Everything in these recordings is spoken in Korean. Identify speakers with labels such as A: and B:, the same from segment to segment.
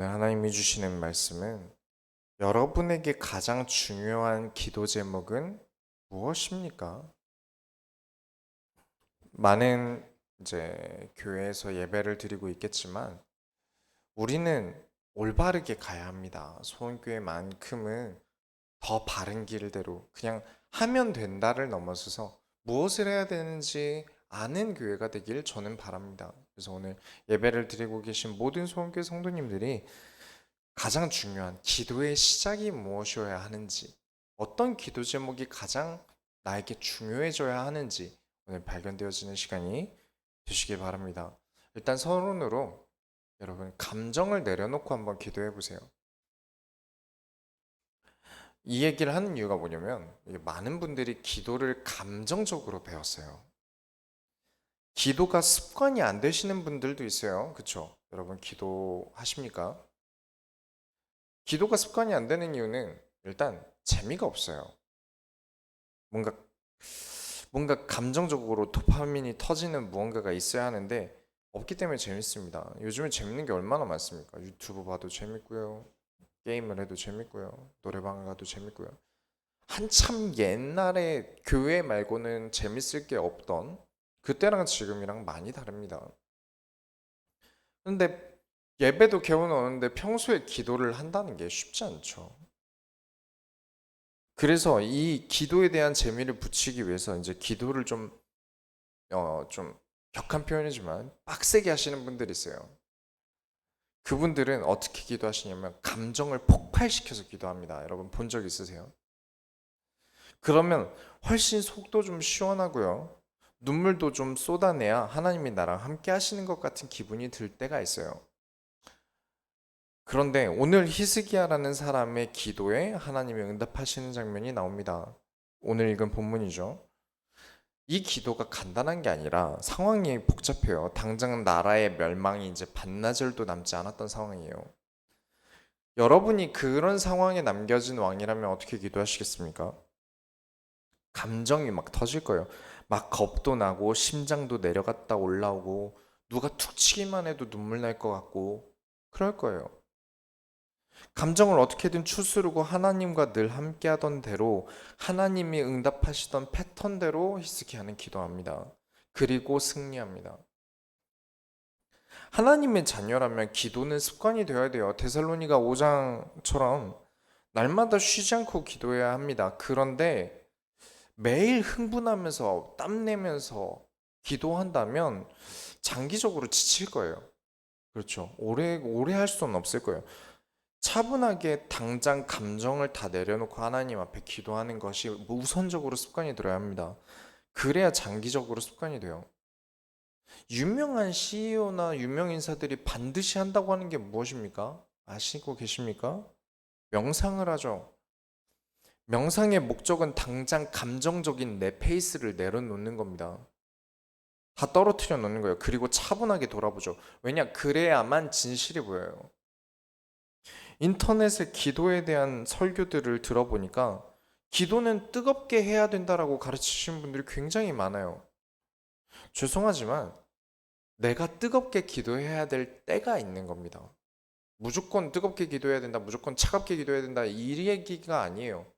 A: 네, 하나님이 주시는 말씀은 여러분에게 가장 중요한 기도 제목은 무엇입니까? 많은 교회에서 예배를 드리고 있겠지만 우리는 올바르게 가야 합니다. 소원교회만큼은 더 바른 길대로 그냥 하면 된다를 넘어서서 무엇을 해야 되는지 아는 교회가 되길 저는 바랍니다. 그래서 오늘 예배를 드리고 계신 모든 소원교회 성도님들이 가장 중요한 기도의 시작이 무엇이어야 하는지, 어떤 기도 제목이 가장 나에게 중요해져야 하는지 오늘 발견되어지는 시간이 되시길 바랍니다. 일단 서론으로 여러분 감정을 내려놓고 한번 기도해 보세요. 이 얘기를 하는 이유가 뭐냐면 많은 분들이 기도를 감정적으로 배웠어요. 기도가 습관이 안 되시는 분들도 있어요. 그쵸? 여러분 기도하십니까? 기도가 습관이 안 되는 이유는 일단 재미가 없어요. 뭔가 감정적으로 도파민이 터지는 무언가가 있어야 하는데 없기 때문에 재밌습니다. 요즘에 재밌는 게 얼마나 많습니까? 유튜브 봐도 재밌고요. 게임을 해도 재밌고요. 노래방 가도 재밌고요. 한참 옛날에 교회 말고는 재밌을 게 없던 그때랑 지금이랑 많이 다릅니다. 근데 예배도 개원 오는데 평소에 기도를 한다는 게 쉽지 않죠. 그래서 이 기도에 대한 재미를 붙이기 위해서 이제 기도를 좀 격한 표현이지만 빡세게 하시는 분들이 있어요. 그분들은 어떻게 기도하시냐면 감정을 폭발시켜서 기도합니다. 여러분 본 적 있으세요? 그러면 훨씬 속도 좀 시원하고요. 눈물도 좀 쏟아내야 하나님이 나랑 함께 하시는 것 같은 기분이 들 때가 있어요. 그런데 오늘 히스기야라는 사람의 기도에 하나님이 응답하시는 장면이 나옵니다. 오늘 읽은 본문이죠. 이 기도가 간단한 게 아니라 상황이 복잡해요. 당장 나라의 멸망이 이제 반나절도 남지 않았던 상황이에요. 여러분이 그런 상황에 남겨진 왕이라면 어떻게 기도하시겠습니까? 감정이 막 터질 거예요. 막 겁도 나고 심장도 내려갔다 올라오고 누가 툭 치기만 해도 눈물 날 것 같고 그럴 거예요. 감정을 어떻게든 추스르고 하나님과 늘 함께하던 대로 하나님이 응답하시던 패턴대로 히스기야는 기도합니다. 그리고 승리합니다. 하나님의 자녀라면 기도는 습관이 되어야 돼요. 데살로니가 5장처럼 날마다 쉬지 않고 기도해야 합니다. 그런데 매일 흥분하면서 땀내면서 기도한다면 장기적으로 지칠 거예요. 그렇죠. 오래 할 수는 없을 거예요. 차분하게 당장 감정을 다 내려놓고 하나님 앞에 기도하는 것이 우선적으로 습관이 들어야 합니다. 그래야 장기적으로 습관이 돼요. 유명한 CEO나 유명 인사들이 반드시 한다고 하는 게 무엇입니까? 아시고 계십니까? 명상을 하죠. 명상의 목적은 당장 감정적인 내 페이스를 내려놓는 겁니다. 다 떨어뜨려 놓는 거예요. 그리고 차분하게 돌아보죠. 왜냐? 그래야만 진실이 보여요. 인터넷에 기도에 대한 설교들을 들어보니까 기도는 뜨겁게 해야 된다라고 가르치시는 분들이 굉장히 많아요. 죄송하지만 내가 뜨겁게 기도해야 될 때가 있는 겁니다. 무조건 뜨겁게 기도해야 된다, 무조건 차갑게 기도해야 된다, 이 얘기가 아니에요.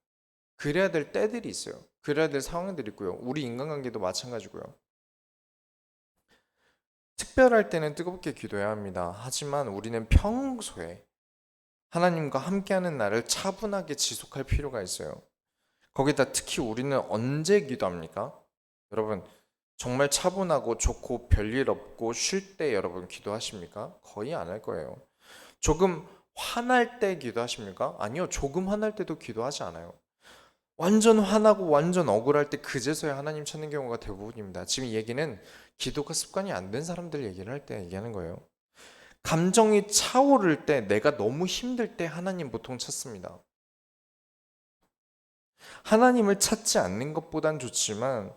A: 그래야 될 때들이 있어요. 그래야 될 상황들이 있고요. 우리 인간관계도 마찬가지고요. 특별할 때는 뜨겁게 기도해야 합니다. 하지만 우리는 평소에 하나님과 함께하는 날을 차분하게 지속할 필요가 있어요. 거기다 특히 우리는 언제 기도합니까? 여러분, 정말 차분하고 좋고 별일 없고 쉴 때 여러분 기도하십니까? 거의 안 할 거예요. 조금 화날 때 기도하십니까? 아니요. 조금 화날 때도 기도하지 않아요. 완전 화나고 완전 억울할 때 그제서야 하나님 찾는 경우가 대부분입니다. 지금 이 얘기는 기도가 습관이 안 된 사람들 얘기를 할 때 얘기하는 거예요. 감정이 차오를 때 내가 너무 힘들 때 하나님 보통 찾습니다. 하나님을 찾지 않는 것보단 좋지만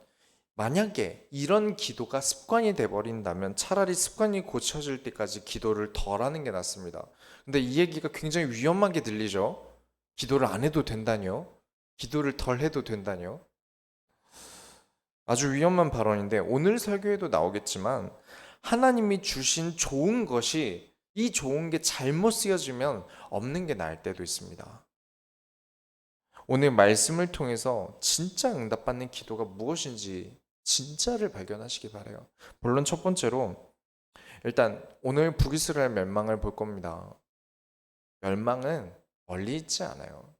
A: 만약에 이런 기도가 습관이 돼버린다면 차라리 습관이 고쳐질 때까지 기도를 덜 하는 게 낫습니다. 근데 이 얘기가 굉장히 위험하게 들리죠? 기도를 안 해도 된다뇨? 기도를 덜 해도 된다뇨? 아주 위험한 발언인데 오늘 설교에도 나오겠지만 하나님이 주신 좋은 것이 이 좋은 게 잘못 쓰여지면 없는 게 나을 때도 있습니다. 오늘 말씀을 통해서 진짜 응답받는 기도가 무엇인지 진짜를 발견하시기 바래요. 물론 첫 번째로 일단 오늘 북이스라엘 멸망을 볼 겁니다. 멸망은 멀리 있지 않아요.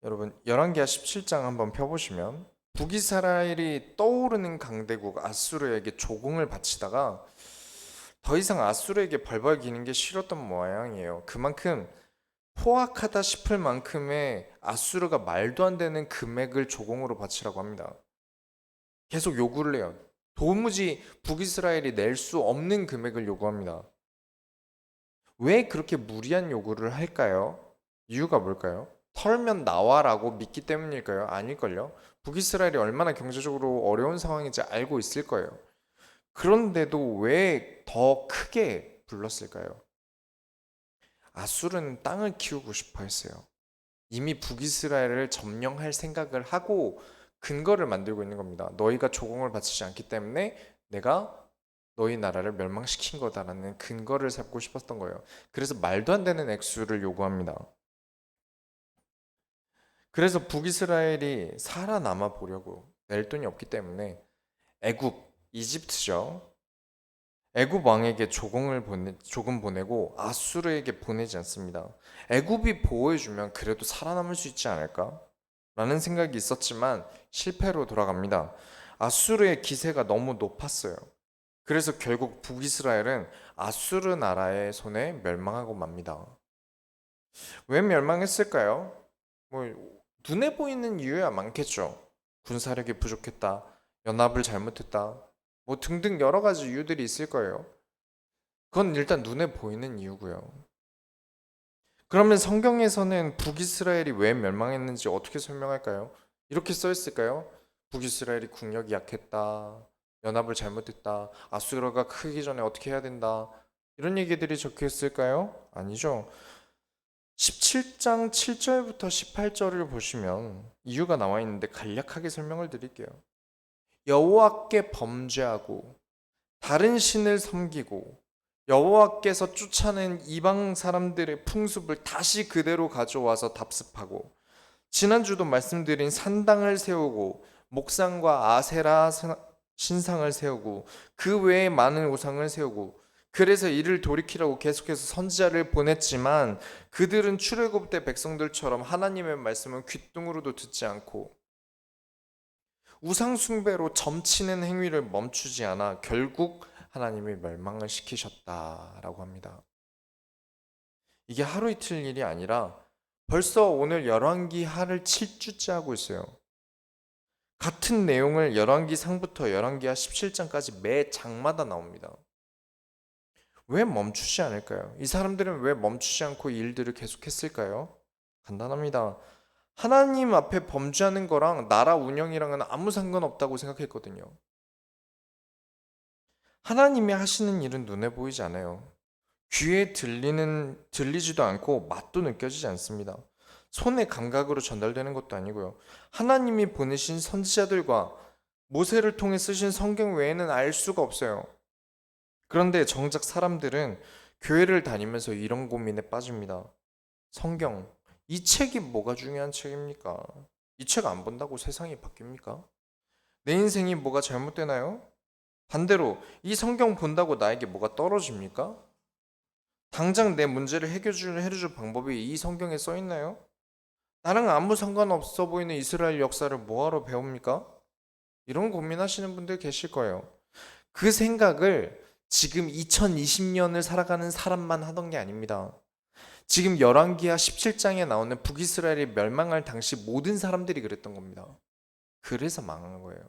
A: 여러분 열왕기하 17장 한번 펴보시면 북이스라엘이 떠오르는 강대국 아수르에게 조공을 바치다가 더 이상 아수르에게 벌벌 기는 게 싫었던 모양이에요. 그만큼 포악하다 싶을 만큼의 아수르가 말도 안 되는 금액을 조공으로 바치라고 합니다. 계속 요구를 해요. 도무지 북이스라엘이 낼 수 없는 금액을 요구합니다. 왜 그렇게 무리한 요구를 할까요? 이유가 뭘까요? 털면 나와라고 믿기 때문일까요? 아닐걸요? 북이스라엘이 얼마나 경제적으로 어려운 상황인지 알고 있을 거예요. 그런데도 왜 더 크게 불렀을까요? 아수르는 땅을 키우고 싶어 했어요. 이미 북이스라엘을 점령할 생각을 하고 근거를 만들고 있는 겁니다. 너희가 조공을 바치지 않기 때문에 내가 너희 나라를 멸망시킨 거다라는 근거를 삼고 싶었던 거예요. 그래서 말도 안 되는 액수를 요구합니다. 그래서 북이스라엘이 살아남아 보려고 낼 돈이 없기 때문에 애굽, 이집트죠. 애굽 왕에게 조금 보내고 아수르에게 보내지 않습니다. 애굽이 보호해주면 그래도 살아남을 수 있지 않을까? 라는 생각이 있었지만 실패로 돌아갑니다. 아수르의 기세가 너무 높았어요. 그래서 결국 북이스라엘은 아수르 나라의 손에 멸망하고 맙니다. 왜 멸망했을까요? 뭐 눈에 보이는 이유야 많겠죠. 군사력이 부족했다, 연합을 잘못했다, 뭐 등등 여러 가지 이유들이 있을 거예요. 그건 일단 눈에 보이는 이유고요. 그러면 성경에서는 북이스라엘이 왜 멸망했는지 어떻게 설명할까요? 이렇게 써 있을까요? 북이스라엘이 국력이 약했다, 연합을 잘못했다, 아수르가 크기 전에 어떻게 해야 된다, 이런 얘기들이 적혀 있을까요? 아니죠. 17장 7절부터 18절을 보시면 이유가 나와 있는데 간략하게 설명을 드릴게요. 여호와께 범죄하고 다른 신을 섬기고 여호와께서 쫓아낸 이방 사람들의 풍습을 다시 그대로 가져와서 답습하고 지난주도 말씀드린 산당을 세우고 목상과 아세라 신상을 세우고 그 외에 많은 우상을 세우고 그래서 이를 돌이키라고 계속해서 선지자를 보냈지만 그들은 출애굽 때 백성들처럼 하나님의 말씀은 귓등으로도 듣지 않고 우상 숭배로 점치는 행위를 멈추지 않아 결국 하나님이 멸망을 시키셨다라고 합니다. 이게 하루 이틀 일이 아니라 벌써 오늘 열왕기 하를 7주째 하고 있어요. 같은 내용을 열왕기 상부터 열왕기하 17장까지 매 장마다 나옵니다. 왜 멈추지 않을까요? 이 사람들은 왜 멈추지 않고 이 일들을 계속했을까요? 간단합니다. 하나님 앞에 범죄하는 거랑 나라 운영이랑은 아무 상관없다고 생각했거든요. 하나님이 하시는 일은 눈에 보이지 않아요. 귀에 들리지도 않고 맛도 느껴지지 않습니다. 손의 감각으로 전달되는 것도 아니고요. 하나님이 보내신 선지자들과 모세를 통해 쓰신 성경 외에는 알 수가 없어요. 그런데 정작 사람들은 교회를 다니면서 이런 고민에 빠집니다. 성경, 이 책이 뭐가 중요한 책입니까? 이 책 안 본다고 세상이 바뀝니까? 내 인생이 뭐가 잘못되나요? 반대로 이 성경 본다고 나에게 뭐가 떨어집니까? 당장 내 문제를 해결해줄 방법이 이 성경에 써 있나요? 나랑 아무 상관없어 보이는 이스라엘 역사를 뭐하러 배웁니까? 이런 고민하시는 분들 계실 거예요. 그 생각을 지금 2020년을 살아가는 사람만 하던 게 아닙니다. 지금 열왕기하 17장에 나오는 북이스라엘이 멸망할 당시 모든 사람들이 그랬던 겁니다. 그래서 망한 거예요.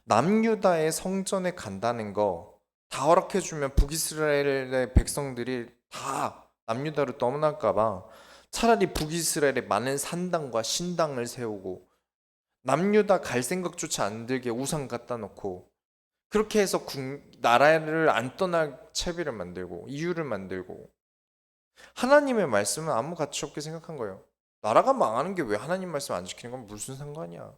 A: 남유다의 성전에 간다는 거 다 허락해주면 북이스라엘의 백성들이 다 남유다로 떠날까봐 차라리 북이스라엘에 많은 산당과 신당을 세우고 남유다 갈 생각조차 안 들게 우상 갖다 놓고 그렇게 해서 나라를 안 떠날 채비를 만들고 이유를 만들고 하나님의 말씀은 아무 가치 없게 생각한 거예요. 나라가 망하는 게 왜 하나님 말씀 안 지키는 건 무슨 상관이야?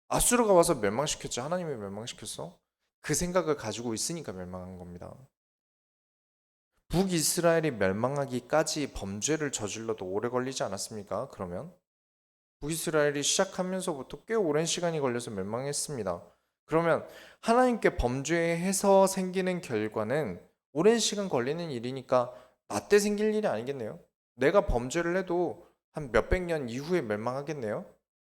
A: 아수르가 와서 멸망시켰지 하나님이 멸망시켰어? 그 생각을 가지고 있으니까 멸망한 겁니다. 북이스라엘이 멸망하기까지 범죄를 저질러도 오래 걸리지 않았습니까? 그러면 북이스라엘이 시작하면서부터 꽤 오랜 시간이 걸려서 멸망했습니다. 그러면 하나님께 범죄해서 생기는 결과는 오랜 시간 걸리는 일이니까 나 때 생길 일이 아니겠네요? 내가 범죄를 해도 한 몇백 년 이후에 멸망하겠네요?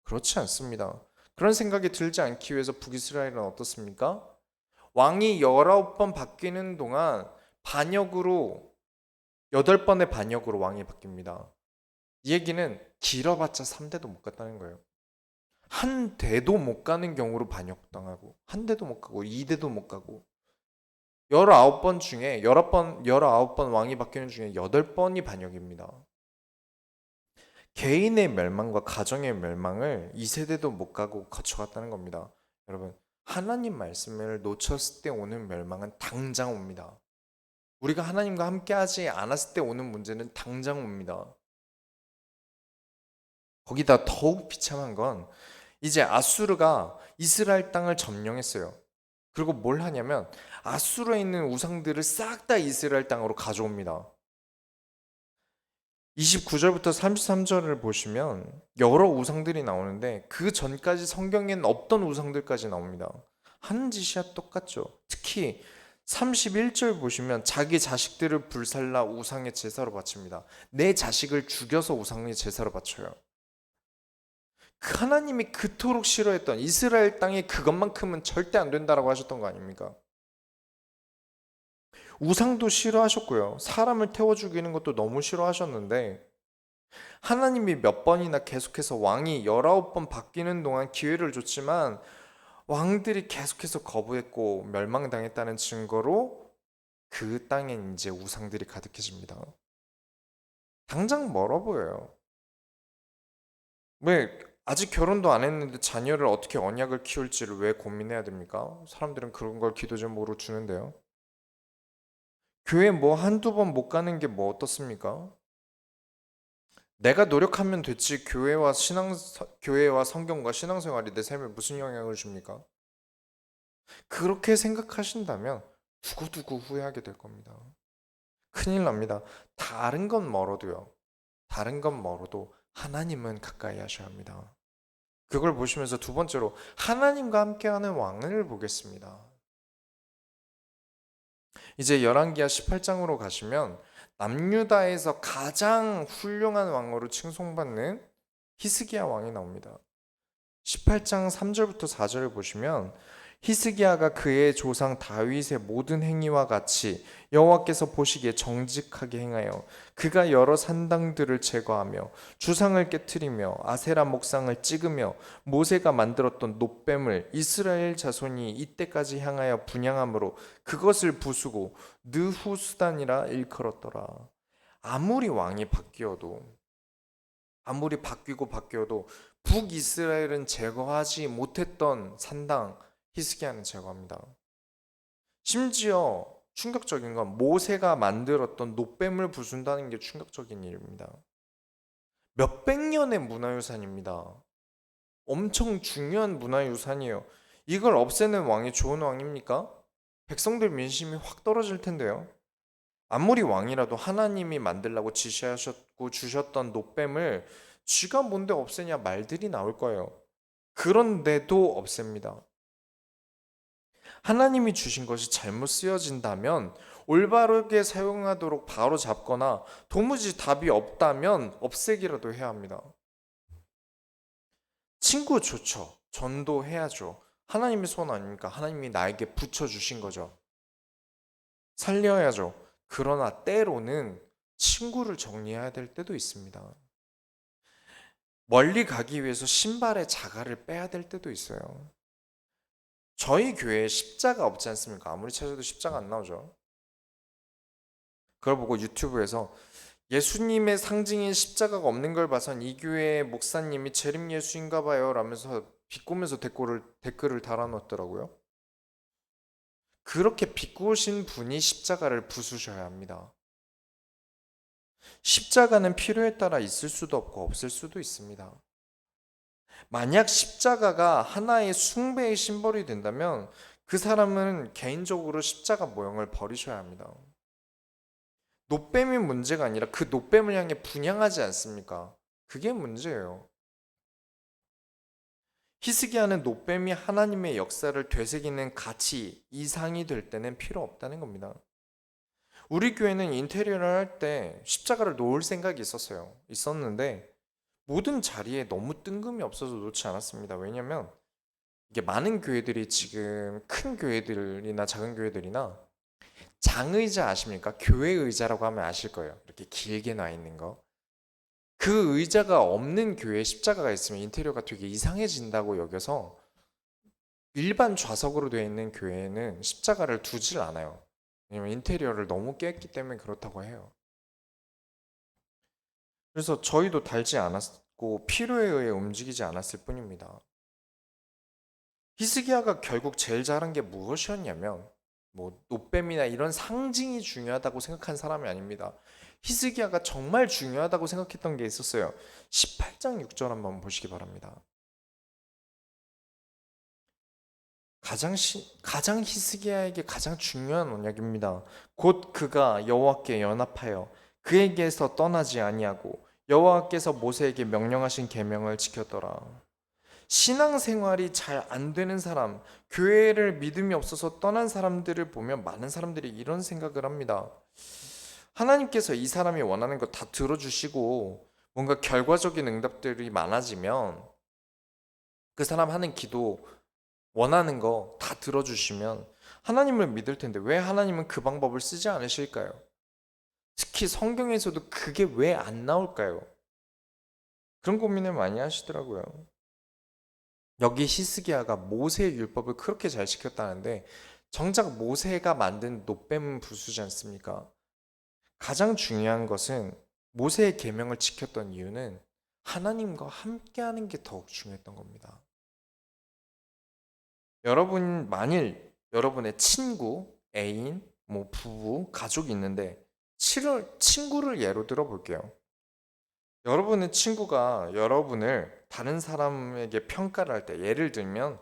A: 그렇지 않습니다. 그런 생각이 들지 않기 위해서 북이스라엘은 어떻습니까? 왕이 19번 바뀌는 동안 반역으로 8번의 반역으로 왕이 바뀝니다. 이 얘기는 길어봤자 3대도 못 갔다는 거예요. 한 대도 못 가는 경우로 반역당하고 한 대도 못 가고 2대도 못 가고 19번 중에 19번 왕이 바뀌는 중에 8번이 반역입니다. 개인의 멸망과 가정의 멸망을 2세대도 못 가고 거쳐갔다는 겁니다. 여러분, 하나님 말씀을 놓쳤을 때 오는 멸망은 당장 옵니다. 우리가 하나님과 함께하지 않았을 때 오는 문제는 당장 옵니다. 거기다 더욱 비참한 건 이제 아수르가 이스라엘 땅을 점령했어요. 그리고 뭘 하냐면 아수르에 있는 우상들을 싹 다 이스라엘 땅으로 가져옵니다. 29절부터 33절을 보시면 여러 우상들이 나오는데 그 전까지 성경에는 없던 우상들까지 나옵니다. 하는 짓이야 똑같죠. 특히 31절 보시면 자기 자식들을 불살라 우상의 제사로 바칩니다. 내 자식을 죽여서 우상의 제사로 바쳐요. 하나님이 그토록 싫어했던 이스라엘 땅에 그것만큼은 절대 안 된다라고 하셨던 거 아닙니까? 우상도 싫어하셨고요. 사람을 태워 죽이는 것도 너무 싫어하셨는데 하나님이 몇 번이나 계속해서 왕이 19번 바뀌는 동안 기회를 줬지만 왕들이 계속해서 거부했고 멸망당했다는 증거로 그 땅엔 이제 우상들이 가득해집니다. 당장 멀어 보여요. 왜 아직 결혼도 안 했는데 자녀를 어떻게 언약을 키울지를 왜 고민해야 됩니까? 사람들은 그런 걸 기도 제목으로 주는데요. 교회 뭐 한두 번 못 가는 게 뭐 어떻습니까? 내가 노력하면 됐지 교회와 성경과 신앙생활이 내 삶에 무슨 영향을 줍니까? 그렇게 생각하신다면 두고두고 후회하게 될 겁니다. 큰일 납니다. 다른 건 멀어도요. 다른 건 멀어도 하나님은 가까이 하셔야 합니다. 그걸 보시면서 두 번째로 하나님과 함께하는 왕을 보겠습니다. 이제 열왕기하 18장으로 가시면 남유다에서 가장 훌륭한 왕으로 칭송받는 히스기야 왕이 나옵니다. 18장 3절부터 4절을 보시면 히스기야가 그의 조상 다윗의 모든 행위와 같이 여호와께서 보시기에 정직하게 행하여 그가 여러 산당들을 제거하며 주상을 깨뜨리며 아세라 목상을 찍으며 모세가 만들었던 놋뱀을 이스라엘 자손이 이때까지 향하여 분향함으로 그것을 부수고 느후수단이라 일컬었더라. 아무리 바뀌어도 북이스라엘은 제거하지 못했던 산당 히스기야는 제거합니다. 심지어 충격적인 건 모세가 만들었던 놋뱀을 부순다는 게 충격적인 일입니다. 몇백 년의 문화유산입니다. 엄청 중요한 문화유산이에요. 이걸 없애는 왕이 좋은 왕입니까? 백성들 민심이 확 떨어질 텐데요. 아무리 왕이라도 하나님이 만들라고 지시하셨고 주셨던 놋뱀을 쥐가 뭔데 없애냐 말들이 나올 거예요. 그런데도 없앱니다. 하나님이 주신 것이 잘못 쓰여진다면 올바르게 사용하도록 바로 잡거나 도무지 답이 없다면 없애기라도 해야 합니다. 친구 좋죠. 전도해야죠. 하나님의 소원 아닙니까? 하나님이 나에게 붙여주신 거죠. 살려야죠. 그러나 때로는 친구를 정리해야 될 때도 있습니다. 멀리 가기 위해서 신발의 자갈을 빼야 될 때도 있어요. 저희 교회에 십자가 없지 않습니까? 아무리 찾아도 십자가 안 나오죠. 그걸 보고 유튜브에서 예수님의 상징인 십자가가 없는 걸 봐선 이 교회 목사님이 재림 예수인가 봐요 라면서 비꼬면서 댓글을 달아놨더라고요. 그렇게 비꼬신 분이 십자가를 부수셔야 합니다. 십자가는 필요에 따라 있을 수도 없고 없을 수도 있습니다. 만약 십자가가 하나의 숭배의 심벌이 된다면 그 사람은 개인적으로 십자가 모형을 버리셔야 합니다. 노뱀이 문제가 아니라 그 노뱀을 향해 분향하지 않습니까? 그게 문제예요. 히스기야는 노뱀이 하나님의 역사를 되새기는 가치 이상이 될 때는 필요 없다는 겁니다. 우리 교회는 인테리어를 할 때 십자가를 놓을 생각이 있었는데 모든 자리에 너무 뜬금이 없어서 놓지 않았습니다. 왜냐면 이게 많은 교회들이 지금 큰 교회들이나 작은 교회들이나 장의자 아십니까? 교회 의자라고 하면 아실 거예요. 이렇게 길게 놔 있는 거. 그 의자가 없는 교회에 십자가가 있으면 인테리어가 되게 이상해진다고 여겨서 일반 좌석으로 되어 있는 교회에는 십자가를 두질 않아요. 왜냐면 인테리어를 너무 깼기 때문에 그렇다고 해요. 그래서 저희도 달지 않았고 필요에 의해 움직이지 않았을 뿐입니다. 히스기야가 결국 제일 잘한 게 무엇이었냐면 뭐 노뱀이나 이런 상징이 중요하다고 생각한 사람이 아닙니다. 히스기야가 정말 중요하다고 생각했던 게 있었어요. 18장 6절 한번 보시기 바랍니다. 가장 히스기야에게 가장 중요한 언약입니다. 곧 그가 여호와께 연합하여 그에게서 떠나지 아니하고 여호와께서 모세에게 명령하신 계명을 지켰더라. 신앙생활이 잘 안 되는 사람, 교회를 믿음이 없어서 떠난 사람들을 보면 많은 사람들이 이런 생각을 합니다. 하나님께서 이 사람이 원하는 거 다 들어주시고 뭔가 결과적인 응답들이 많아지면 그 사람 하는 기도 원하는 거 다 들어주시면 하나님을 믿을 텐데 왜 하나님은 그 방법을 쓰지 않으실까요? 특히 성경에서도 그게 왜 안 나올까요? 그런 고민을 많이 하시더라고요. 여기 히스기야가 모세의 율법을 그렇게 잘 지켰다는데 정작 모세가 만든 노뱀은 부수지 않습니까? 가장 중요한 것은 모세의 계명을 지켰던 이유는 하나님과 함께하는 게 더욱 중요했던 겁니다. 여러분 만일 여러분의 친구, 애인, 뭐 부부, 가족이 있는데 친구를 예로 들어 볼게요. 여러분의 친구가 여러분을 다른 사람에게 평가를 할 때 예를 들면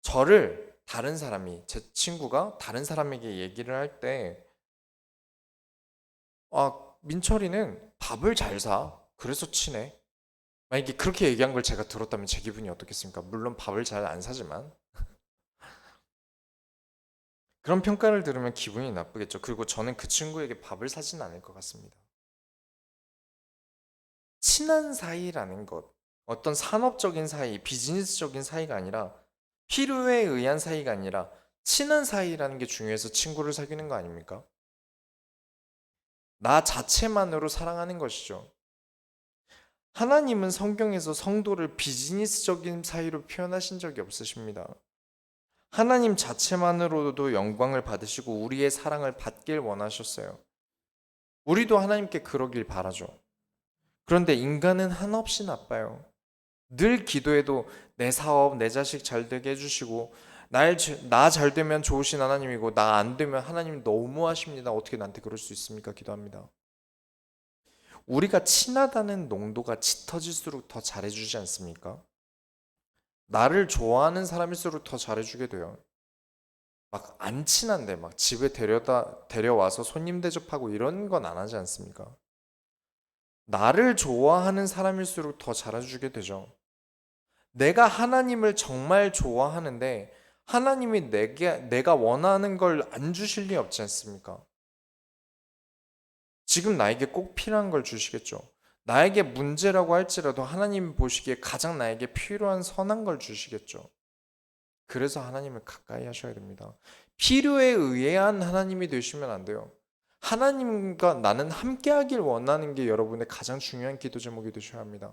A: 저를 다른 사람이 제 친구가 다른 사람에게 얘기를 할 때 민철이는 밥을 잘 사. 그래서 친해. 만약에 그렇게 얘기한 걸 제가 들었다면 제 기분이 어떻겠습니까? 물론 밥을 잘 안 사지만 그런 평가를 들으면 기분이 나쁘겠죠. 그리고 저는 그 친구에게 밥을 사진 않을 것 같습니다. 친한 사이라는 것, 어떤 산업적인 사이, 비즈니스적인 사이가 아니라 필요에 의한 사이가 아니라 친한 사이라는 게 중요해서 친구를 사귀는 거 아닙니까? 나 자체만으로 사랑하는 것이죠. 하나님은 성경에서 성도를 비즈니스적인 사이로 표현하신 적이 없으십니다. 하나님 자체만으로도 영광을 받으시고 우리의 사랑을 받길 원하셨어요. 우리도 하나님께 그러길 바라죠. 그런데 인간은 한없이 나빠요. 늘 기도해도 내 사업, 내 자식 잘 되게 해주시고 나 잘 되면 좋으신 하나님이고 나 안 되면 하나님 너무하십니다. 어떻게 나한테 그럴 수 있습니까? 기도합니다. 우리가 친하다는 농도가 짙어질수록 더 잘해주지 않습니까? 나를 좋아하는 사람일수록 더 잘해주게 돼요. 막 안 친한데 막 집에 데려와서 손님 대접하고 이런 건 안 하지 않습니까? 나를 좋아하는 사람일수록 더 잘해주게 되죠. 내가 하나님을 정말 좋아하는데 하나님이 내가 원하는 걸 안 주실 리 없지 않습니까? 지금 나에게 꼭 필요한 걸 주시겠죠. 나에게 문제라고 할지라도 하나님 보시기에 가장 나에게 필요한 선한 걸 주시겠죠. 그래서 하나님을 가까이 하셔야 됩니다. 필요에 의한 하나님이 되시면 안 돼요. 하나님과 나는 함께하길 원하는 게 여러분의 가장 중요한 기도 제목이 되셔야 합니다.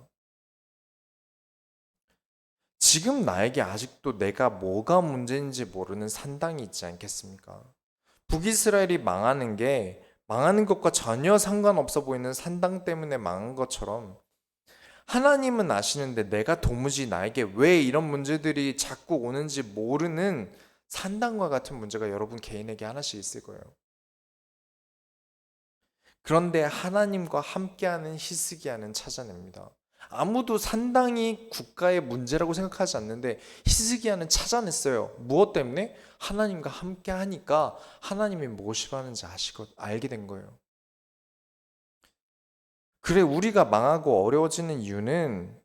A: 지금 나에게 아직도 내가 뭐가 문제인지 모르는 산당이 있지 않겠습니까? 북이스라엘이 망하는 것과 전혀 상관없어 보이는 산당 때문에 망한 것처럼 하나님은 아시는데 내가 도무지 나에게 왜 이런 문제들이 자꾸 오는지 모르는 산당과 같은 문제가 여러분 개인에게 하나씩 있을 거예요. 그런데 하나님과 함께하는 히스기야는 찾아냅니다. 아무도 산당이 국가의 문제라고 생각하지 않는데 히스기야는 찾아냈어요. 무엇 때문에? 하나님과 함께 하니까 하나님이 무엇을 하는지 알게 된 거예요. 그래, 우리가 망하고 어려워지는 이유는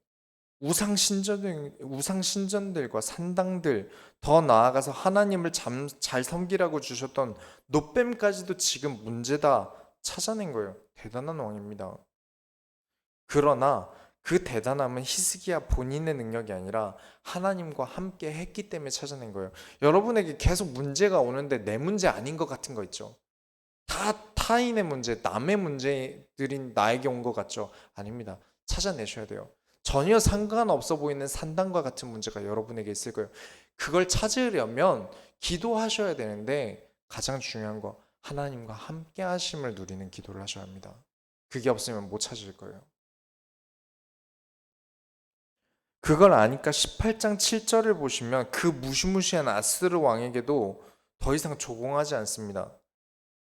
A: 우상 신전들과 산당들, 더 나아가서 하나님을 잘 섬기라고 주셨던 노뱀까지도 지금 문제다 찾아낸 거예요. 대단한 왕입니다. 그러나 그 대단함은 히스기야 본인의 능력이 아니라 하나님과 함께 했기 때문에 찾아낸 거예요. 여러분에게 계속 문제가 오는데 내 문제 아닌 것 같은 거 있죠. 다 타인의 문제, 남의 문제들인 나에게 온 것 같죠? 아닙니다. 찾아내셔야 돼요. 전혀 상관없어 보이는 산당과 같은 문제가 여러분에게 있을 거예요. 그걸 찾으려면 기도하셔야 되는데 가장 중요한 거 하나님과 함께 하심을 누리는 기도를 하셔야 합니다. 그게 없으면 못 찾을 거예요. 그걸 아니까 18장 7절을 보시면 그 무시무시한 아스르 왕에게도 더 이상 조공하지 않습니다.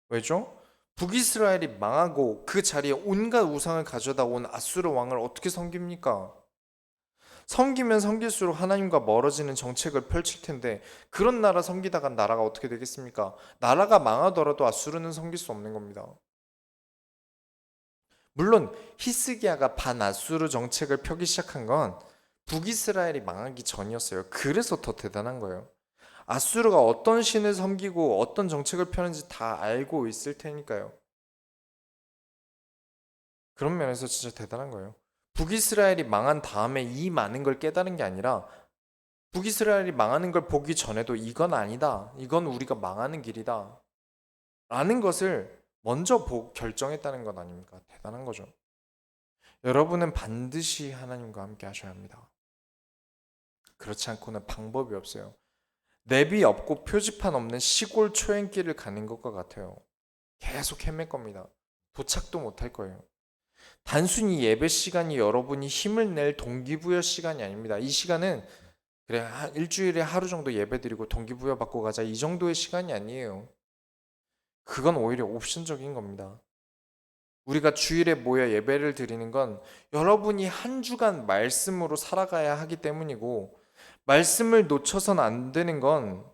A: 왜죠? 북이스라엘이 망하고 그 자리에 온갖 우상을 가져다 온 아수르 왕을 어떻게 섬깁니까? 섬기면 섬길수록 하나님과 멀어지는 정책을 펼칠 텐데 그런 나라 섬기다가 나라가 어떻게 되겠습니까? 나라가 망하더라도 아수르는 섬길 수 없는 겁니다. 물론 히스기야가 반아수르 정책을 펴기 시작한 건 북이스라엘이 망하기 전이었어요. 그래서 더 대단한 거예요. 아수르가 어떤 신을 섬기고 어떤 정책을 펴는지 다 알고 있을 테니까요. 그런 면에서 진짜 대단한 거예요. 북이스라엘이 망한 다음에 이 많은 걸 깨달은 게 아니라 북이스라엘이 망하는 걸 보기 전에도 이건 아니다. 이건 우리가 망하는 길이다. 라는 것을 먼저 결정했다는 것 아닙니까? 대단한 거죠. 여러분은 반드시 하나님과 함께 하셔야 합니다. 그렇지 않고는 방법이 없어요. 내비 없고 표지판 없는 시골 초행길을 가는 것과 같아요. 계속 헤맬 겁니다. 도착도 못할 거예요. 단순히 예배 시간이 여러분이 힘을 낼 동기부여 시간이 아닙니다. 이 시간은 그래 일주일에 하루 정도 예배 드리고 동기부여 받고 가자 이 정도의 시간이 아니에요. 그건 오히려 옵션적인 겁니다. 우리가 주일에 모여 예배를 드리는 건 여러분이 한 주간 말씀으로 살아가야 하기 때문이고 말씀을 놓쳐선 안 되는 건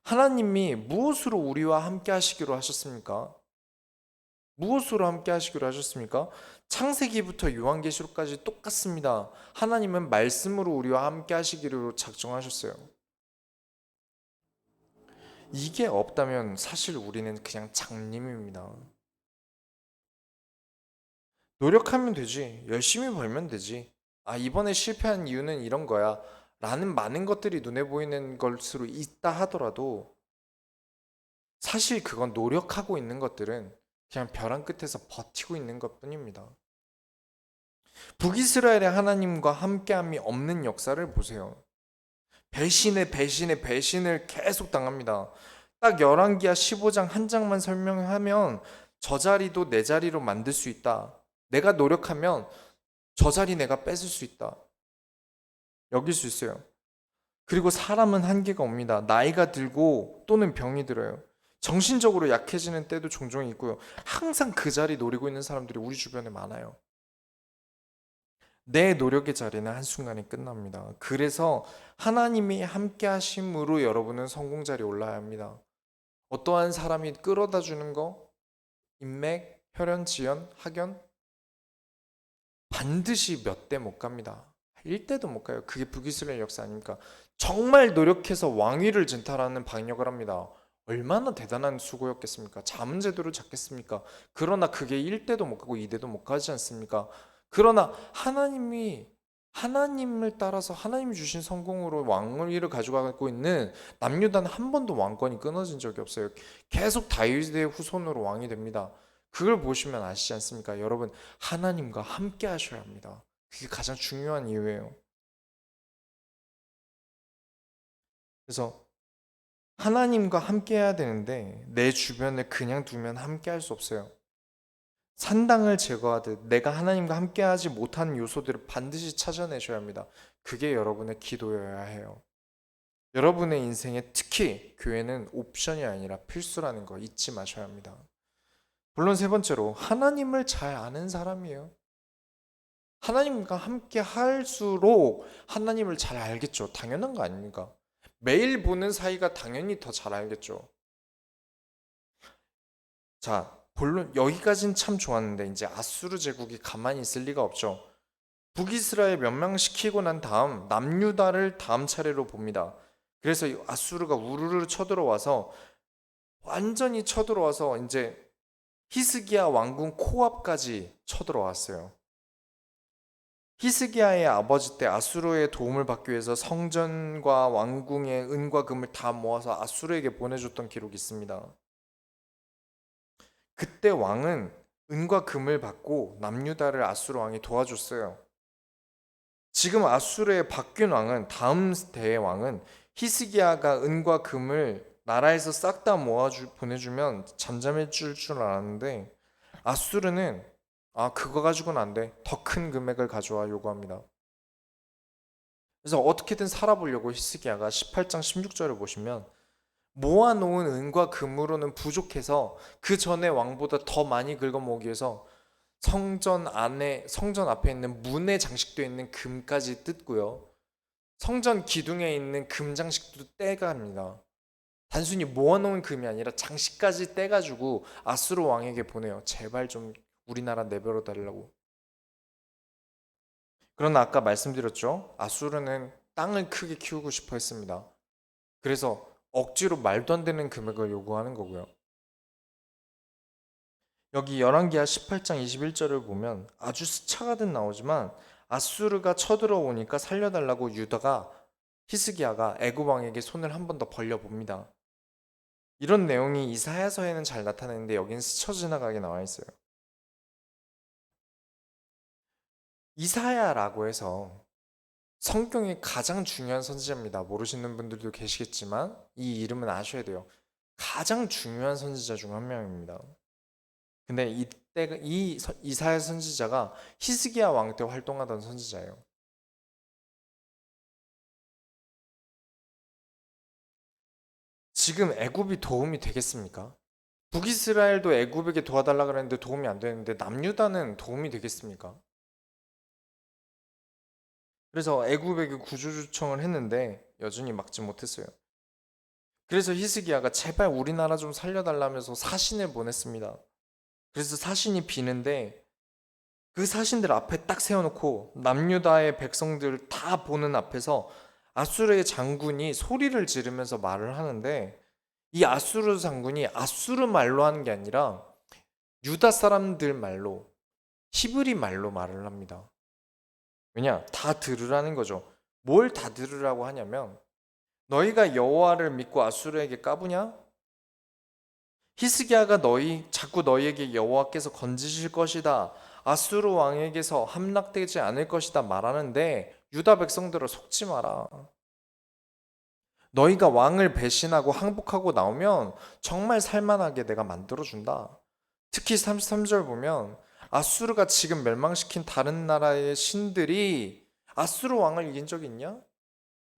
A: 하나님이 무엇으로 우리와 함께 하시기로 하셨습니까? 무엇으로 함께 하시기로 하셨습니까? 창세기부터 요한계시록까지 똑같습니다. 하나님은 말씀으로 우리와 함께 하시기로 작정하셨어요. 이게 없다면 사실 우리는 그냥 장님입니다. 노력하면 되지. 열심히 벌면 되지. 아, 이번에 실패한 이유는 이런 거야. 라는 많은 것들이 눈에 보이는 것으로 있다 하더라도 사실 그건 노력하고 있는 것들은 그냥 벼랑 끝에서 버티고 있는 것 뿐입니다. 북이스라엘의 하나님과 함께함이 없는 역사를 보세요. 배신을 계속 당합니다. 딱 열왕기하 15장 한 장만 설명하면 저 자리도 내 자리로 만들 수 있다. 내가 노력하면 저 자리 내가 뺏을 수 있다. 여길 수 있어요. 그리고 사람은 한계가 옵니다. 나이가 들고 또는 병이 들어요. 정신적으로 약해지는 때도 종종 있고요. 항상 그 자리 노리고 있는 사람들이 우리 주변에 많아요. 내 노력의 자리는 한순간에 끝납니다. 그래서 하나님이 함께 하심으로 여러분은 성공 자리에 올라야 합니다. 어떠한 사람이 끌어다 주는 거, 인맥, 혈연, 지연, 학연 반드시 몇 대 못 갑니다. 1대도 못 가요. 그게 북이스라엘 역사 아닙니까? 정말 노력해서 왕위를 진탈하는 방역을 합니다. 얼마나 대단한 수고였겠습니까? 자문제도를 잡겠습니까? 그러나 그게 1대도 못 가고 2대도 못 가지 않습니까? 그러나 하나님을 따라서 하나님이 주신 성공으로 왕위를 가져가고 있는 남유다는 한 번도 왕권이 끊어진 적이 없어요. 계속 다윗의 후손으로 왕이 됩니다. 그걸 보시면 아시지 않습니까? 여러분, 하나님과 함께 하셔야 합니다. 그게 가장 중요한 이유예요. 그래서 하나님과 함께 해야 되는데 내 주변에 그냥 두면 함께 할 수 없어요. 산당을 제거하듯 내가 하나님과 함께 하지 못하는 요소들을 반드시 찾아내셔야 합니다. 그게 여러분의 기도여야 해요. 여러분의 인생에 특히 교회는 옵션이 아니라 필수라는 거 잊지 마셔야 합니다. 물론 세 번째로 하나님을 잘 아는 사람이에요. 하나님과 함께 할수록 하나님을 잘 알겠죠. 당연한 거 아닙니까? 매일 보는 사이가 당연히 더 잘 알겠죠. 자, 본론 여기까지는 참 좋았는데 이제 아수르 제국이 가만히 있을 리가 없죠. 북이스라엘 멸망시키고 난 다음 남유다를 다음 차례로 봅니다. 그래서 이 아수르가 우르르 쳐들어와서 완전히 쳐들어와서 이제 히스기야 왕궁 코앞까지 쳐들어왔어요. 히스기야의 아버지 때 아수르의 도움을 받기 위해서 성전과 왕궁의 은과 금을 다 모아서 아수르에게 보내줬던 기록이 있습니다. 그때 왕은 은과 금을 받고 남유다를 아수르 왕이 도와줬어요. 지금 아수르의 바뀐 왕은 다음 대의 왕은 히스기야가 은과 금을 나라에서 싹 다 모아 보내주면 잠잠해질 줄 알았는데 아수르는 그거 가지고는 안 돼. 더 큰 금액을 가져와 요구합니다. 그래서 어떻게든 살아보려고 히스기야가 18장 16절을 보시면 모아놓은 은과 금으로는 부족해서 그 전에 왕보다 더 많이 긁어 모으기 위해서 성전 앞에 있는 문에 장식되어 있는 금까지 뜯고요. 성전 기둥에 있는 금 장식도 떼갑니다. 단순히 모아놓은 금이 아니라 장식까지 떼가지고 아수르 왕에게 보내요. 제발 좀 우리나라 내버려 달라고. 그러나 아까 말씀드렸죠. 아수르는 땅을 크게 키우고 싶어 했습니다. 그래서 억지로 말도 안 되는 금액을 요구하는 거고요. 여기 열왕기하 18장 21절을 보면 아주 스쳐가듯 나오지만 아수르가 쳐들어오니까 살려달라고 유다가 히스기야가 애굽 왕에게 손을 한 번 더 벌려 봅니다. 이런 내용이 이사야서에는 잘 나타나는데 여기는 스쳐 지나가게 나와 있어요. 이사야라고 해서 성경의 가장 중요한 선지자입니다. 모르시는 분들도 계시겠지만 이 이름은 아셔야 돼요. 가장 중요한 선지자 중 한 명입니다. 근데 이때 이사야 선지자가 히스기야 왕 때 활동하던 선지자예요. 지금 애굽이 도움이 되겠습니까? 북이스라엘도 애굽에게 도와달라 그랬는데 도움이 안 되는데 남유다는 도움이 되겠습니까? 그래서 애굽에게 구조 요청을 했는데 여전히 막지 못했어요. 그래서 히스기야가 제발 우리나라 좀 살려달라면서 사신을 보냈습니다. 그래서 사신이 비는데 그 사신들 앞에 딱 세워놓고 남유다의 백성들 다 보는 앞에서 아수르의 장군이 소리를 지르면서 말을 하는데 이 아수르 장군이 아수르 말로 하는 게 아니라 유다 사람들 말로 히브리 말로 말을 합니다. 왜냐? 다 들으라는 거죠. 뭘 다 들으라고 하냐면 너희가 여호와를 믿고 아수르에게 까부냐? 히스기야가 자꾸 너희에게 여호와께서 건지실 것이다. 아수르 왕에게서 함락되지 않을 것이다 말하는데 유다 백성들을 속지 마라. 너희가 왕을 배신하고 항복하고 나오면 정말 살만하게 내가 만들어준다. 특히 33절 보면 아수르가 지금 멸망시킨 다른 나라의 신들이 아수르 왕을 이긴 적이 있냐?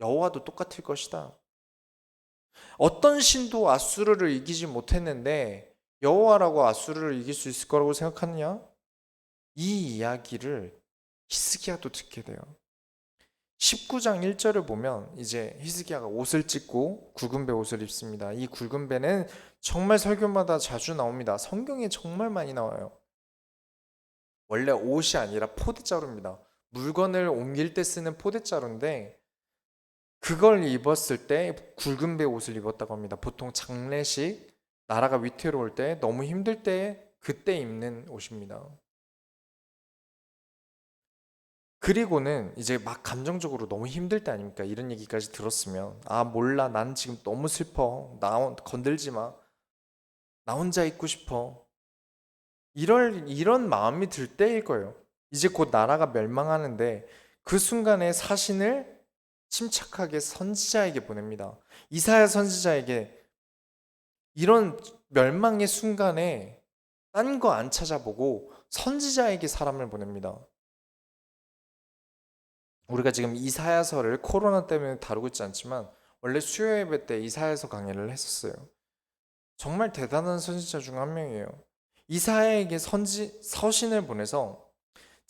A: 여호와도 똑같을 것이다. 어떤 신도 아수르를 이기지 못했는데 여호와라고 아수르를 이길 수 있을 거라고 생각하느냐? 이 이야기를 히스기야도 듣게 돼요. 19장 1절을 보면 이제 히스기야가 옷을 찢고 굵은 배 옷을 입습니다. 이 굵은 배는 정말 설교마다 자주 나옵니다. 성경에 정말 많이 나와요. 원래 옷이 아니라 포대자루입니다. 물건을 옮길 때 쓰는 포대자루인데 그걸 입었을 때 굵은 배 옷을 입었다고 합니다. 보통 장례식, 나라가 위태로울 때, 너무 힘들 때 그때 입는 옷입니다. 그리고는 이제 막 감정적으로 너무 힘들 때 아닙니까? 이런 얘기까지 들었으면 몰라 난 지금 너무 슬퍼 나 건들지 마 나 혼자 있고 싶어 이런 마음이 들 때일 거예요. 이제 곧 나라가 멸망하는데 그 순간에 사신을 침착하게 선지자에게 보냅니다. 이사야 선지자에게 이런 멸망의 순간에 딴 거 안 찾아보고 선지자에게 사람을 보냅니다. 우리가 지금 이사야서를 코로나 때문에 다루고 있지 않지만 원래 수요 예배 때 이사야서 강의를 했었어요. 정말 대단한 선지자 중 한 명이에요. 이사야에게 서신을 보내서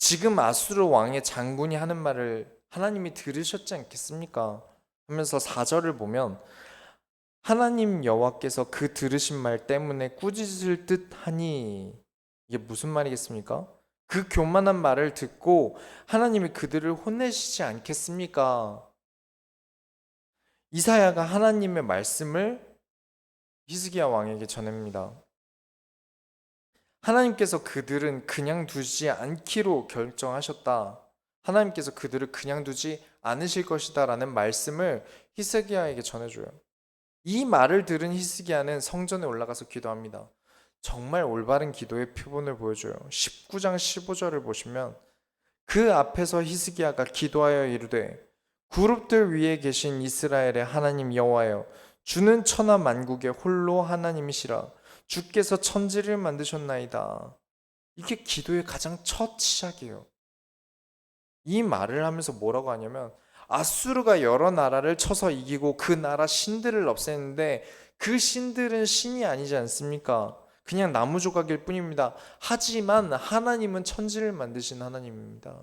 A: 지금 아수르 왕의 장군이 하는 말을 하나님이 들으셨지 않겠습니까? 하면서 4절을 보면 하나님 여호와께서 그 들으신 말 때문에 꾸짖을 듯하니, 이게 무슨 말이겠습니까? 그 교만한 말을 듣고 하나님이 그들을 혼내시지 않겠습니까? 이사야가 하나님의 말씀을 히스기야 왕에게 전합니다. 하나님께서 그들은 그냥 두지 않기로 결정하셨다. 하나님께서 그들을 그냥 두지 않으실 것이다 라는 말씀을 히스기야에게 전해줘요. 이 말을 들은 히스기야는 성전에 올라가서 기도합니다. 정말 올바른 기도의 표본을 보여줘요. 19장 15절을 보시면 그 앞에서 히스기야가 기도하여 이르되 그룹들 위에 계신 이스라엘의 하나님 여호와여, 주는 천하 만국의 홀로 하나님이시라. 주께서 천지를 만드셨나이다. 이게 기도의 가장 첫 시작이에요. 이 말을 하면서 뭐라고 하냐면 아수르가 여러 나라를 쳐서 이기고 그 나라 신들을 없앴는데 그 신들은 신이 아니지 않습니까? 그냥 나무 조각일 뿐입니다. 하지만 하나님은 천지를 만드신 하나님입니다.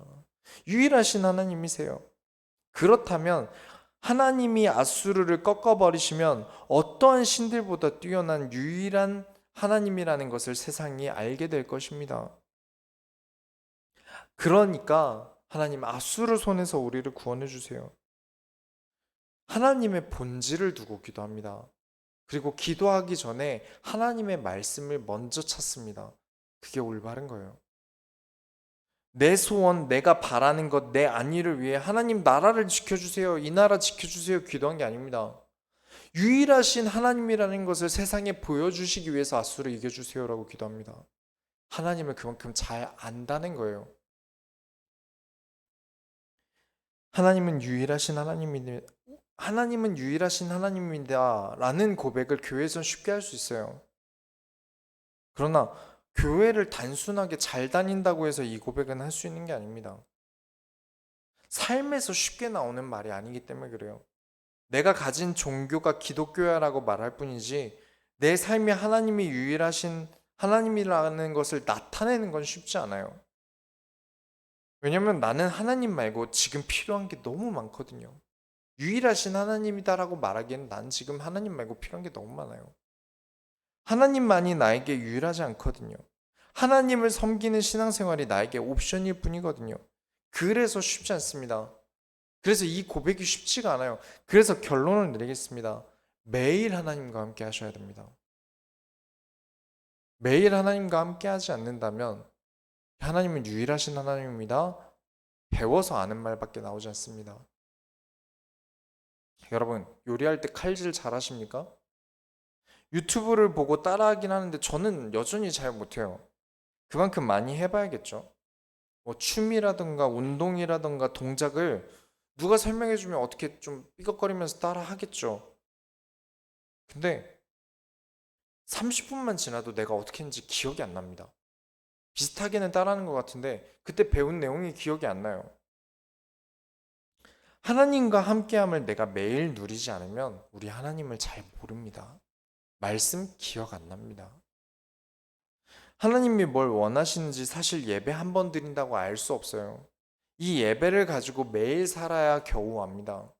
A: 유일하신 하나님이세요. 그렇다면 하나님이 아수르를 꺾어버리시면 어떠한 신들보다 뛰어난 유일한 하나님이라는 것을 세상이 알게 될 것입니다. 그러니까 하나님, 아수르 손에서 우리를 구원해 주세요. 하나님의 본질을 두고 기도합니다. 그리고 기도하기 전에 하나님의 말씀을 먼저 찾습니다. 그게 올바른 거예요. 내 소원, 내가 바라는 것, 내 안위를 위해 하나님 나라를 지켜주세요, 이 나라 지켜주세요 기도한 게 아닙니다. 유일하신 하나님이라는 것을 세상에 보여주시기 위해서 아수르 이겨주세요라고 기도합니다. 하나님을 그만큼 잘 안다는 거예요. 하나님은 유일하신 하나님입니다 라는 고백을 교회에서 쉽게 할 수 있어요. 그러나 교회를 단순하게 잘 다닌다고 해서 이 고백은 할 수 있는 게 아닙니다. 삶에서 쉽게 나오는 말이 아니기 때문에 그래요. 내가 가진 종교가 기독교야라고 말할 뿐이지 내 삶이 하나님이 유일하신 하나님이라는 것을 나타내는 건 쉽지 않아요. 왜냐면 나는 하나님 말고 지금 필요한 게 너무 많거든요. 유일하신 하나님이다라고 말하기에는 난 지금 하나님 말고 필요한 게 너무 많아요. 하나님만이 나에게 유일하지 않거든요. 하나님을 섬기는 신앙생활이 나에게 옵션일 뿐이거든요. 그래서 쉽지 않습니다. 그래서 이 고백이 쉽지가 않아요. 그래서 결론을 내리겠습니다. 매일 하나님과 함께 하셔야 됩니다. 매일 하나님과 함께 하지 않는다면 하나님은 유일하신 하나님입니다. 배워서 아는 말밖에 나오지 않습니다. 여러분, 요리할 때 칼질 잘 하십니까? 유튜브를 보고 따라하긴 하는데 저는 여전히 잘 못해요. 그만큼 많이 해봐야겠죠. 뭐 춤이라든가 운동이라든가 동작을 누가 설명해주면 어떻게 좀 삐걱거리면서 따라 하겠죠. 근데 30분만 지나도 내가 어떻게 했는지 기억이 안 납니다. 비슷하게는 따라하는 것 같은데 그때 배운 내용이 기억이 안 나요. 하나님과 함께함을 내가 매일 누리지 않으면 우리 하나님을 잘 모릅니다. 말씀 기억 안 납니다. 하나님이 뭘 원하시는지 사실 예배 한 번 드린다고 알 수 없어요. 이 예배를 가지고 매일 살아야 겨우 압니다.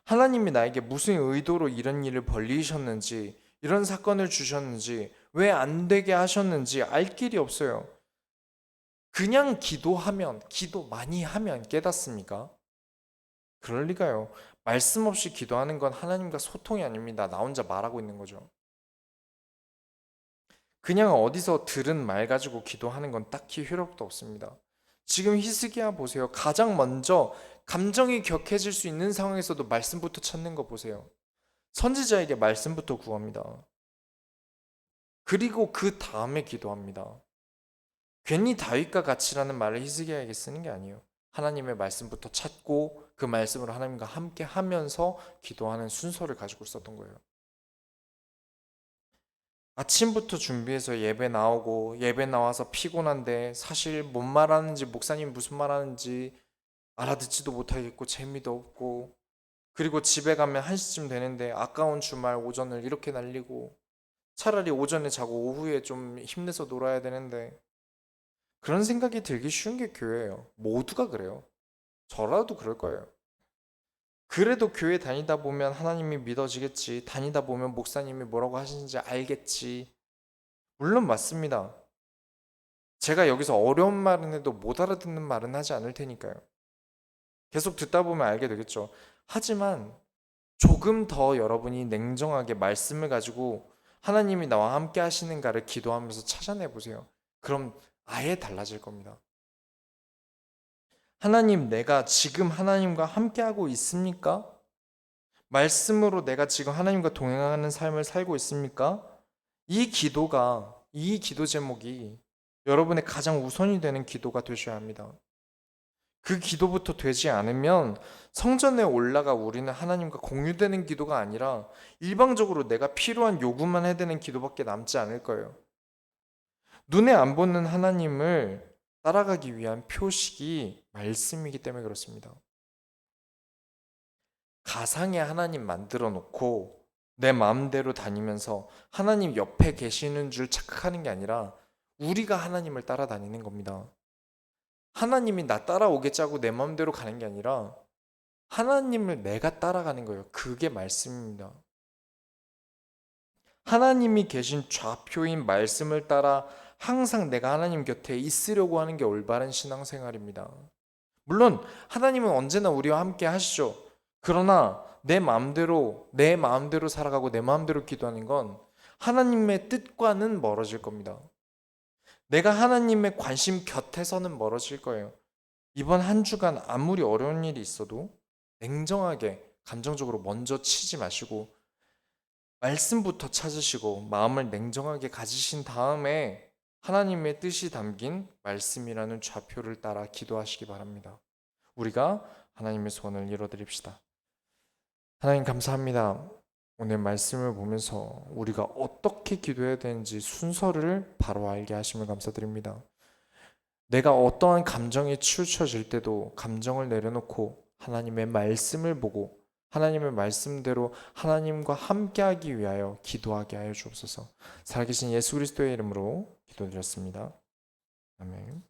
A: 하나님이 나에게 무슨 의도로 이런 일을 벌리셨는지, 이런 사건을 주셨는지, 왜 안 되게 하셨는지 알 길이 없어요. 그냥 기도하면, 기도 많이 하면 깨닫습니까? 그럴 리가요. 말씀 없이 기도하는 건 하나님과 소통이 아닙니다. 나 혼자 말하고 있는 거죠. 그냥 어디서 들은 말 가지고 기도하는 건 딱히 효력도 없습니다. 지금 히스기야 보세요. 가장 먼저 감정이 격해질 수 있는 상황에서도 말씀부터 찾는 거 보세요. 선지자에게 말씀부터 구합니다. 그리고 그 다음에 기도합니다. 괜히 다윗과 같이라는 말을 히스기야에게 쓰는 게 아니에요. 하나님의 말씀부터 찾고 그 말씀으로 하나님과 함께 하면서 기도하는 순서를 가지고 있었던 거예요. 아침부터 준비해서 예배 나오고 예배 나와서 피곤한데 사실 뭔 말하는지 목사님 무슨 말하는지 알아듣지도 못하겠고 재미도 없고, 그리고 집에 가면 1시쯤 되는데 아까운 주말 오전을 이렇게 날리고 차라리 오전에 자고 오후에 좀 힘내서 놀아야 되는데 그런 생각이 들기 쉬운 게 교회예요. 모두가 그래요. 저라도 그럴 거예요. 그래도 교회 다니다 보면 하나님이 믿어지겠지. 다니다 보면 목사님이 뭐라고 하시는지 알겠지. 물론 맞습니다. 제가 여기서 어려운 말은 해도 못 알아듣는 말은 하지 않을 테니까요. 계속 듣다 보면 알게 되겠죠. 하지만 조금 더 여러분이 냉정하게 말씀을 가지고 하나님이 나와 함께 하시는가를 기도하면서 찾아내 보세요. 그럼 아예 달라질 겁니다. 하나님, 내가 지금 하나님과 함께하고 있습니까? 말씀으로 내가 지금 하나님과 동행하는 삶을 살고 있습니까? 이 기도 제목이 여러분의 가장 우선이 되는 기도가 되셔야 합니다. 그 기도부터 되지 않으면 성전에 올라가 우리는 하나님과 공유되는 기도가 아니라 일방적으로 내가 필요한 요구만 해대는 기도밖에 남지 않을 거예요. 눈에 안 보는 하나님을 따라가기 위한 표식이 말씀이기 때문에 그렇습니다. 가상의 하나님 만들어 놓고 내 마음대로 다니면서 하나님 옆에 계시는 줄 착각하는 게 아니라 우리가 하나님을 따라다니는 겁니다. 하나님이 나 따라오겠지 하고 내 마음대로 가는 게 아니라 하나님을 내가 따라가는 거예요. 그게 말씀입니다. 하나님이 계신 좌표인 말씀을 따라 항상 내가 하나님 곁에 있으려고 하는 게 올바른 신앙생활입니다. 물론 하나님은 언제나 우리와 함께 하시죠. 그러나 내 마음대로 살아가고 내 마음대로 기도하는 건 하나님의 뜻과는 멀어질 겁니다. 내가 하나님의 관심 곁에서는 멀어질 거예요. 이번 한 주간 아무리 어려운 일이 있어도 냉정하게 감정적으로 먼저 치지 마시고 말씀부터 찾으시고 마음을 냉정하게 가지신 다음에 하나님의 뜻이 담긴 말씀이라는 좌표를 따라 기도하시기 바랍니다. 우리가 하나님의 소원을 이뤄드립시다. 하나님 감사합니다. 오늘 말씀을 보면서 우리가 어떻게 기도해야 되는지 순서를 바로 알게 하심을 감사드립니다. 내가 어떠한 감정에 치우쳐질 때도 감정을 내려놓고 하나님의 말씀을 보고 하나님의 말씀대로 하나님과 함께하기 위하여 기도하게 하여 주옵소서. 살아계신 예수 그리스도의 이름으로 기도드렸습니다. 아멘.